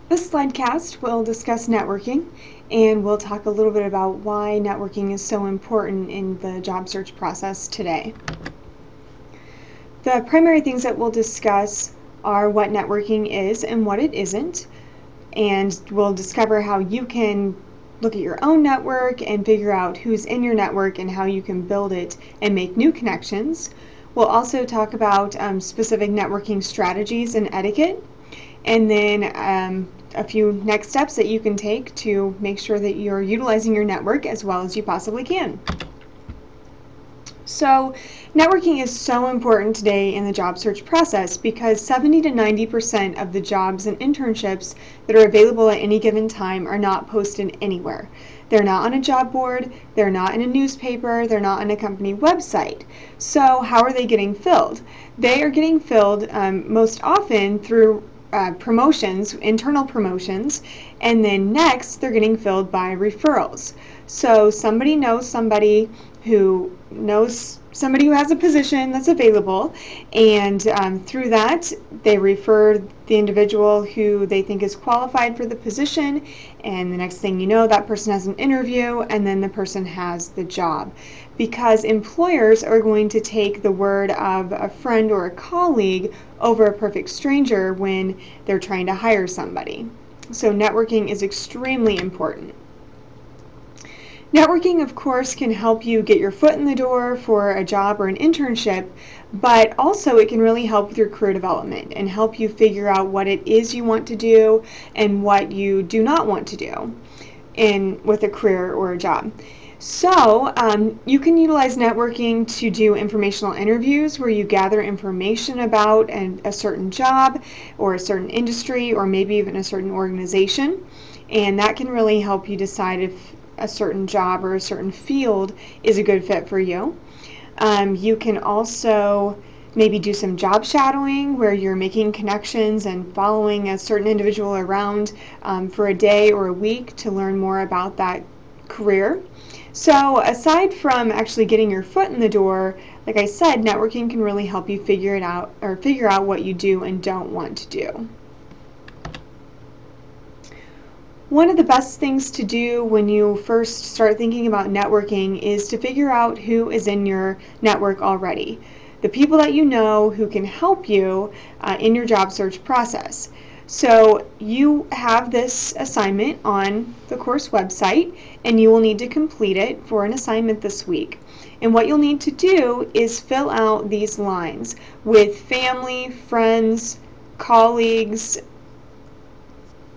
This Slidecast will discuss networking, and we'll talk a little bit about why networking is so important in the job search process today. The primary things that we'll discuss are what networking is and what it isn't, and we'll discover how you can look at your own network and figure out who's in your network and how you can build it and make new connections. We'll also talk about specific networking strategies and etiquette, and then a few next steps that you can take to make sure that you're utilizing your network as well as you possibly can. So, networking is so important today in the job search process because 70 to 90% of the jobs and internships that are available at any given time are not posted anywhere. They're not on a job board, they're not in a newspaper, they're not on a company website. So how are they getting filled? They are getting filled most often through promotions, internal promotions, and then next they're getting filled by referrals. So somebody knows somebody who knows somebody who has a position that's available, and through that they refer the individual who they think is qualified for the position, and the next thing you know, that person has an interview and then the person has the job, because employers are going to take the word of a friend or a colleague over a perfect stranger when they're trying to hire somebody. So networking is extremely important. Networking, of course, can help you get your foot in the door for a job or an internship, but also it can really help with your career development and help you figure out what it is you want to do and what you do not want to do with a career or a job. So you can utilize networking to do informational interviews where you gather information about a certain job or a certain industry or maybe even a certain organization, and that can really help you decide if a certain job or a certain field is a good fit for you. You can also maybe do some job shadowing where you're making connections and following a certain individual around for a day or a week to learn more about that career. So aside from actually getting your foot in the door, like I said, networking can really help you figure out what you do and don't want to do. One of the best things to do when you first start thinking about networking is to figure out who is in your network already. The people that you know who can help you in your job search process. So you have this assignment on the course website and you will need to complete it for an assignment this week. And what you'll need to do is fill out these lines with family, friends, colleagues,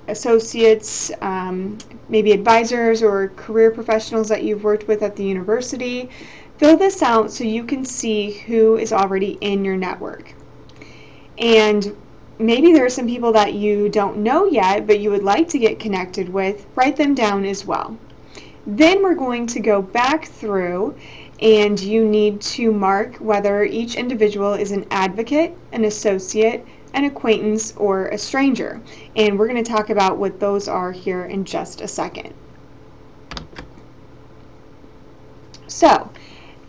associates, maybe advisors or career professionals that you've worked with at the university. Fill this out so you can see who is already in your network. And maybe there are some people that you don't know yet but you would like to get connected with. Write them down as well. Then we're going to go back through and you need to mark whether each individual is an advocate, an associate, an acquaintance, or a stranger. And we're going to talk about what those are here in just a second. So,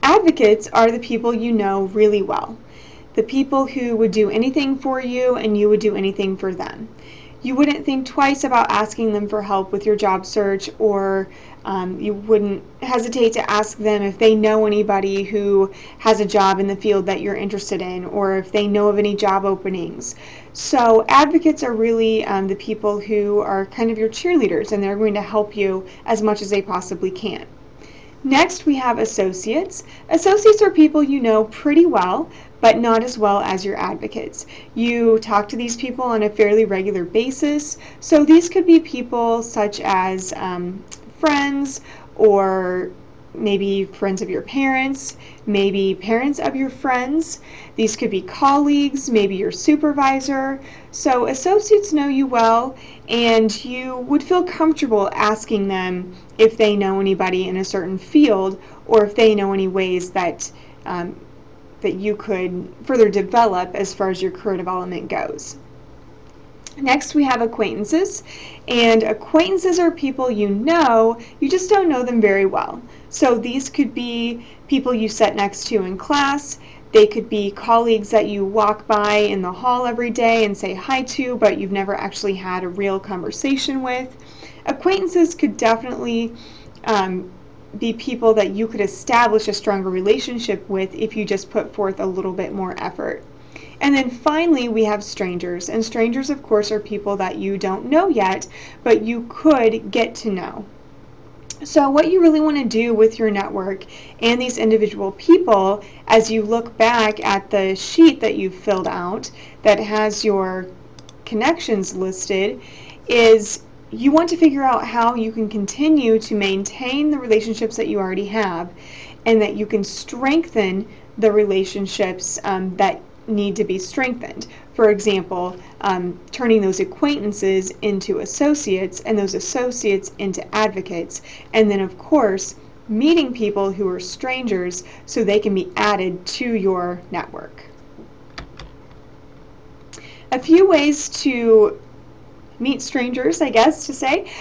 advocates are the people you know really well. The people who would do anything for you and you would do anything for them. You wouldn't think twice about asking them for help with your job search, or you wouldn't hesitate to ask them if they know anybody who has a job in the field that you're interested in, or if they know of any job openings. So advocates are really the people who are kind of your cheerleaders, and they're going to help you as much as they possibly can. Next, we have associates. Associates are people you know pretty well, but not as well as your advocates. You talk to these people on a fairly regular basis, so these could be people such as friends, or maybe friends of your parents, maybe parents of your friends. These could be colleagues, maybe your supervisor. So associates know you well, and you would feel comfortable asking them if they know anybody in a certain field, or if they know any ways that that you could further develop as far as your career development goes. Next, we have acquaintances, and acquaintances are people you know, you just don't know them very well. So these could be people you sat next to in class, They could be colleagues that you walk by in the hall every day and say hi to, but you've never actually had a real conversation with. Acquaintances could definitely be people that you could establish a stronger relationship with if you just put forth a little bit more effort. And then finally, we have strangers. And strangers, of course, are people that you don't know yet, but you could get to know. So what you really want to do with your network and these individual people, as you look back at the sheet that you've filled out that has your connections listed, is you want to figure out how you can continue to maintain the relationships that you already have, and that you can strengthen the relationships that need to be strengthened. For example, turning those acquaintances into associates, and those associates into advocates, and then of course meeting people who are strangers so they can be added to your network. A few ways to meet strangers, I guess to say,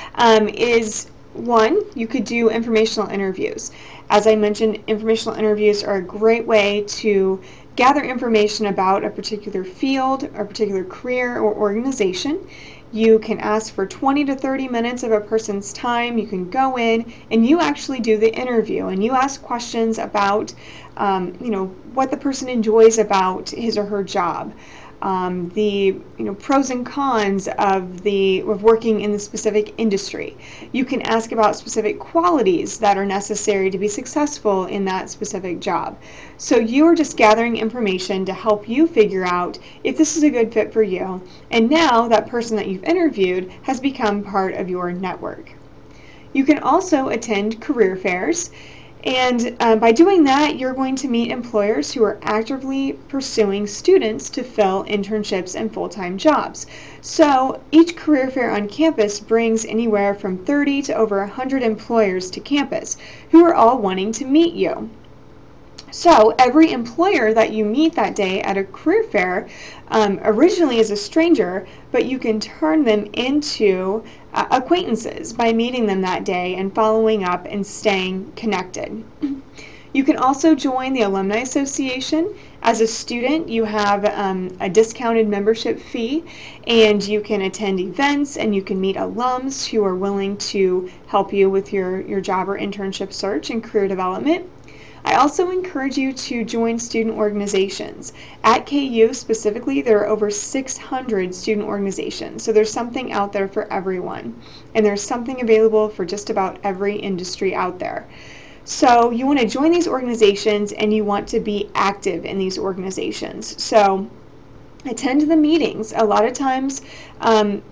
is one, you could do informational interviews. As I mentioned, informational interviews are a great way to gather information about a particular field, or a particular career or organization. You can ask for 20 to 30 minutes of a person's time. You can go in and you actually do the interview, and you ask questions about what the person enjoys about his or her job, the pros and cons of working in the specific industry. You can ask about specific qualities that are necessary to be successful in that specific job. So you are just gathering information to help you figure out if this is a good fit for you, and now that person that you've interviewed has become part of your network. You can also attend career fairs. And by doing that, you're going to meet employers who are actively pursuing students to fill internships and full-time jobs. So each career fair on campus brings anywhere from 30 to over 100 employers to campus who are all wanting to meet you. So every employer that you meet that day at a career fair originally is a stranger, but you can turn them into acquaintances by meeting them that day and following up and staying connected. You can also join the Alumni Association. As a student, you have a discounted membership fee, and you can attend events and you can meet alums who are willing to help you with your job or internship search and career development. I also encourage you to join student organizations. At KU specifically, there are over 600 student organizations, so there's something out there for everyone, and there's something available for just about every industry out there. So you want to join these organizations, and you want to be active in these organizations. So attend the meetings. A lot of times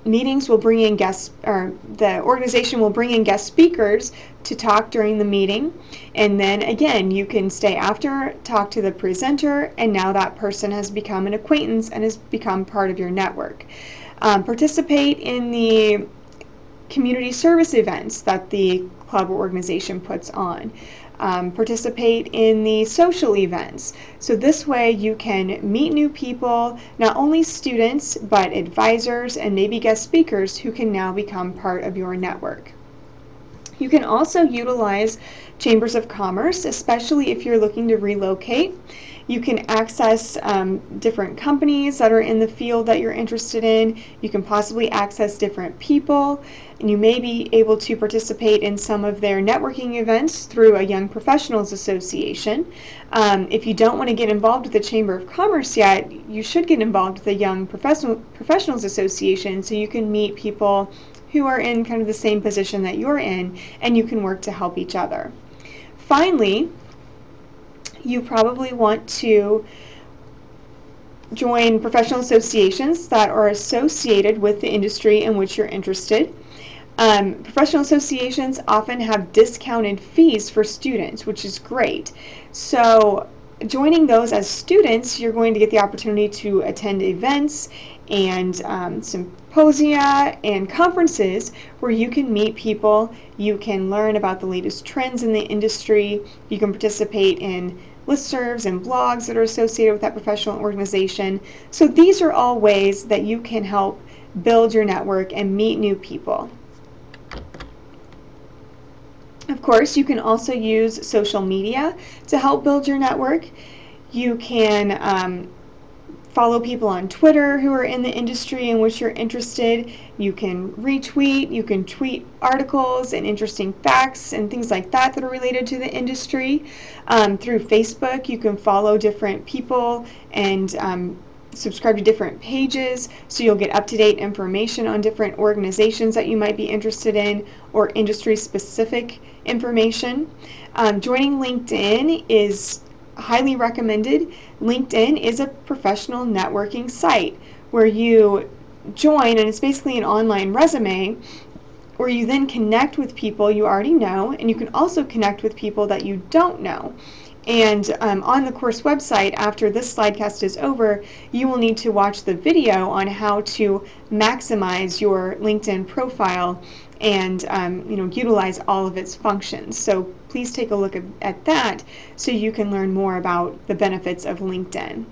meetings will bring in guests, or the organization will bring in guest speakers to talk during the meeting, and then again you can stay after, talk to the presenter, and now that person has become an acquaintance and has become part of your network. Participate in the community service events that the club or organization puts on. Participate in the social events. So this way you can meet new people, not only students, but advisors and maybe guest speakers who can now become part of your network. You can also utilize chambers of commerce, especially if you're looking to relocate. You can access different companies that are in the field that you're interested in. You can possibly access different people, and you may be able to participate in some of their networking events through a Young Professionals Association. If you don't want to get involved with the Chamber of Commerce yet, you should get involved with the Young Professionals Association so you can meet people who are in kind of the same position that you're in, and you can work to help each other. Finally, you probably want to join professional associations that are associated with the industry in which you're interested. Professional associations often have discounted fees for students, which is great. So joining those as students, you're going to get the opportunity to attend events and symposia and conferences where you can meet people, you can learn about the latest trends in the industry, you can participate in listservs and blogs that are associated with that professional organization. So these are all ways that you can help build your network and meet new people. Of course, you can also use social media to help build your network. You can follow people on Twitter who are in the industry in which you're interested. You can retweet, you can tweet articles and interesting facts and things like that that are related to the industry. Through Facebook, you can follow different people and subscribe to different pages so you'll get up-to-date information on different organizations that you might be interested in or industry-specific information. Joining LinkedIn is highly recommended. LinkedIn is a professional networking site where you join, and it's basically an online resume where you then connect with people you already know, and you can also connect with people that you don't know. And on the course website, after this slidecast is over, you will need to watch the video on how to maximize your LinkedIn profile and utilize all of its functions. So please take a look at that so you can learn more about the benefits of LinkedIn.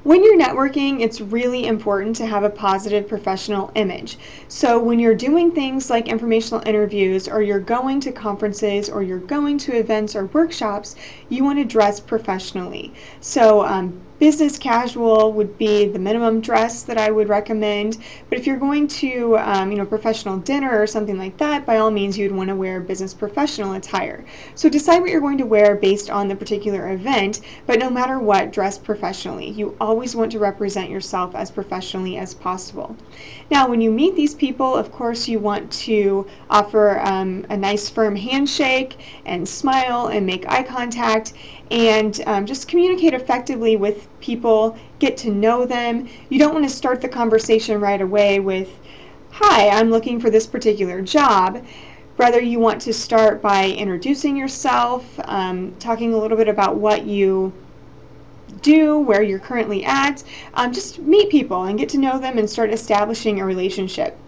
When you're networking, it's really important to have a positive professional image. So when you're doing things like informational interviews, or you're going to conferences, or you're going to events or workshops, you want to dress professionally. So business casual would be the minimum dress that I would recommend. But if you're going to professional dinner or something like that, by all means you'd want to wear business professional attire. So decide what you're going to wear based on the particular event, but no matter what, dress professionally. You always want to represent yourself as professionally as possible. Now, when you meet these people, of course, you want to offer a nice firm handshake and smile and make eye contact and just communicate effectively with people, get to know them. You don't want to start the conversation right away with, "Hi, I'm looking for this particular job." Rather, you want to start by introducing yourself, talking a little bit about what you do, where you're currently at. Just meet people and get to know them and start establishing a relationship.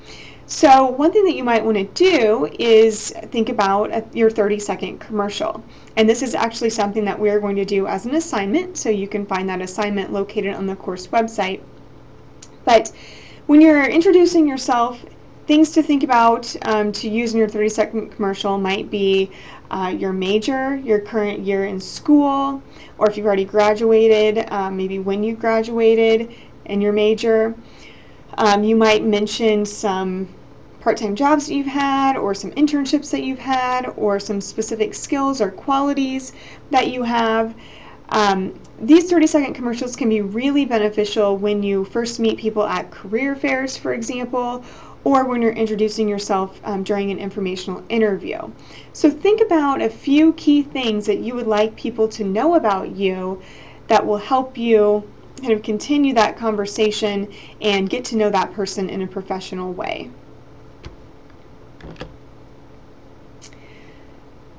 So one thing that you might want to do is think about your 30-second commercial. And this is actually something that we're going to do as an assignment, so you can find that assignment located on the course website. But when you're introducing yourself, things to think about to use in your 30-second commercial might be your major, your current year in school, or if you've already graduated, maybe when you graduated and your major. You might mention some part-time jobs that you've had, or some internships that you've had, or some specific skills or qualities that you have. These 30-second commercials can be really beneficial when you first meet people at career fairs, for example, or when you're introducing yourself during an informational interview. So think about a few key things that you would like people to know about you that will help you kind of continue that conversation and get to know that person in a professional way.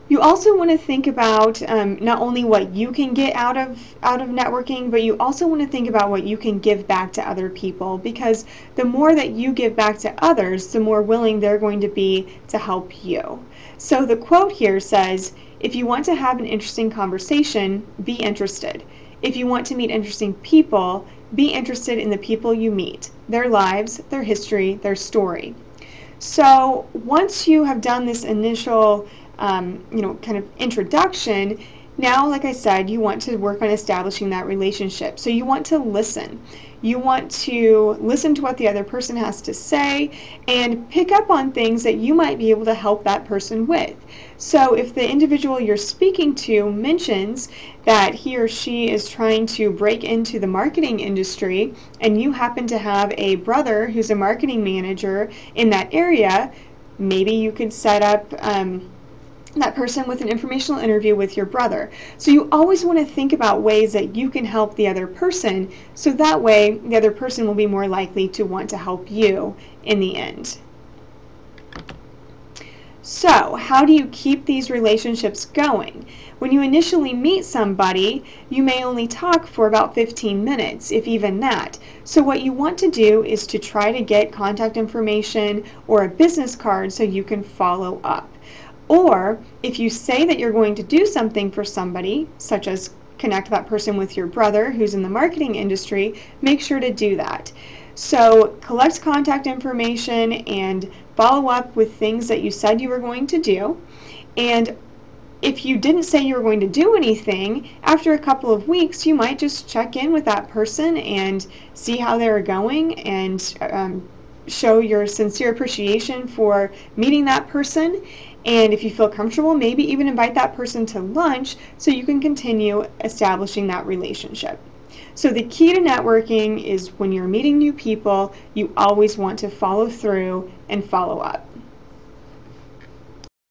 You also want to think about not only what you can get out of networking, but you also want to think about what you can give back to other people, because the more that you give back to others, the more willing they're going to be to help you. So the quote here says, "If you want to have an interesting conversation, be interested. If you want to meet interesting people, be interested in the people you meet, their lives, their history, their story." So once you have done this initial kind of introduction, now, like I said, you want to work on establishing that relationship. So you want to listen. You want to listen to what the other person has to say and pick up on things that you might be able to help that person with. So if the individual you're speaking to mentions that he or she is trying to break into the marketing industry, and you happen to have a brother who's a marketing manager in that area, maybe you could set up that person with an informational interview with your brother. So you always want to think about ways that you can help the other person, so that way the other person will be more likely to want to help you in the end. So how do you keep these relationships going? When you initially meet somebody, you may only talk for about 15 minutes, if even that. So what you want to do is to try to get contact information or a business card so you can follow up. Or if you say that you're going to do something for somebody, such as connect that person with your brother who's in the marketing industry, make sure to do that. So collect contact information and follow up with things that you said you were going to do. And if you didn't say you were going to do anything, after a couple of weeks, you might just check in with that person and see how they're going, and show your sincere appreciation for meeting that person. And if you feel comfortable, maybe even invite that person to lunch so you can continue establishing that relationship. So the key to networking is when you're meeting new people, you always want to follow through and follow up.